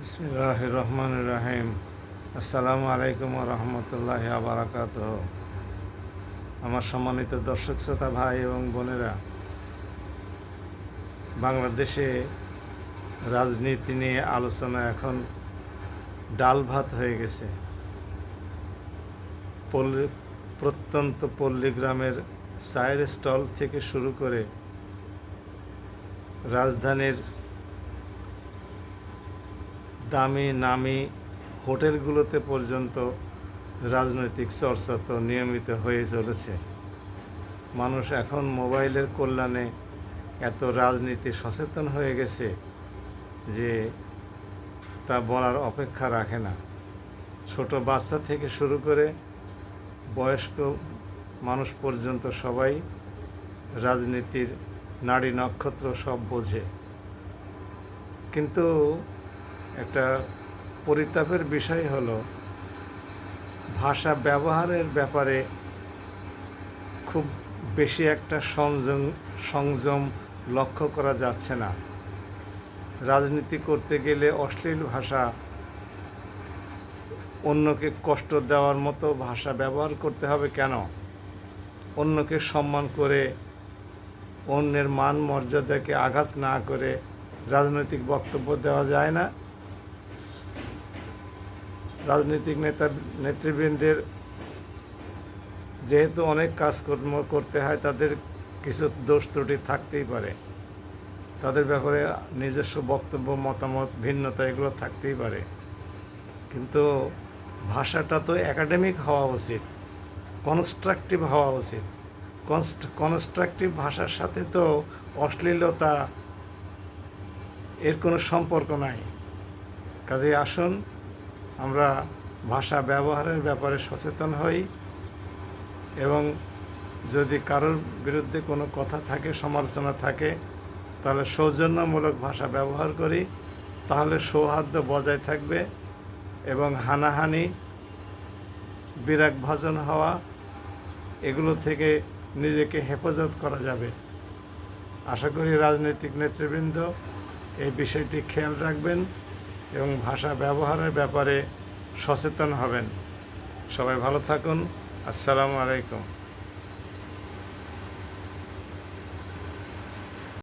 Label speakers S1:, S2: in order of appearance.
S1: বিসমিল্লাহির রহমানির রহিম। আসসালামু আলাইকুম ওয়া রাহমাতুল্লাহি ওয়া বারাকাতুহু। আমার সম্মানিত দর্শক শ্রোতা ভাই এবং বোনেরা, বাংলাদেশে রাজনীতি নিয়ে আলোচনা এখন ডাল ভাত হয়ে গেছে। প্রত্যন্ত পল্লী গ্রামের চায়ের স্টল থেকে শুরু করে রাজধানীর দামি নামি হোটেলগুলোতে পর্যন্ত রাজনৈতিক চর্চা তো নিয়মিত হয়ে চলেছে। মানুষ এখন মোবাইলের কল্যাণে এত রাজনীতি সচেতন হয়ে গেছে যে তা বলার অপেক্ষা রাখে না। ছোট বাচ্চা থেকে শুরু করে বয়স্ক মানুষ পর্যন্ত সবাই রাজনীতির নাড়ি নক্ষত্র সব বোঝে। কিন্তু একটা পরিতাপের বিষয় হলো, ভাষা ব্যবহারের ব্যাপারে খুব বেশি একটা সংযম লক্ষ্য করা যাচ্ছে না। রাজনীতি করতে গেলে অশ্লীল ভাষা, অন্যকে কষ্ট দেওয়ার মতো ভাষা ব্যবহার করতে হবে কেন? অন্যকে সম্মান করে, অন্যের মান মর্যাদাকে আঘাত না করে রাজনৈতিক বক্তব্য দেওয়া যায় না? রাজনৈতিক নেতৃবৃন্দের যেহেতু অনেক কাজকর্ম করতে হয়, তাদের কিছু দোষ ত্রুটি থাকতেই পারে, তাদের ব্যাপারে নিজস্ব বক্তব্য, মতামত, ভিন্নতা এগুলো থাকতেই পারে। কিন্তু ভাষাটা তো একাডেমিক হওয়া উচিত, কনস্ট্রাকটিভ হওয়া উচিত। কনস্ট্রাকটিভ ভাষার সাথে তো অশ্লীলতা এর কোনো সম্পর্ক নাই। কাজেই আসুন আমরা ভাষা ব্যবহারের ব্যাপারে সচেতন হই, এবং যদি কারোর বিরুদ্ধে কোনো কথা থাকে, সমালোচনা থাকে, তাহলে সৌজন্যমূলক ভাষা ব্যবহার করি, তাহলে সৌহার্দ্য বজায় থাকবে এবং হানাহানি, বিরাগভাজন হওয়া এগুলো থেকে নিজেকে হেফাজত করা যাবে। আশা করি রাজনৈতিক নেতৃবৃন্দ এই বিষয়টি খেয়াল রাখবেন এবং ভাষা ব্যবহারের ব্যাপারে সচেতন হবেন। সবাই ভালো থাকুন। আসসালামু আলাইকুম।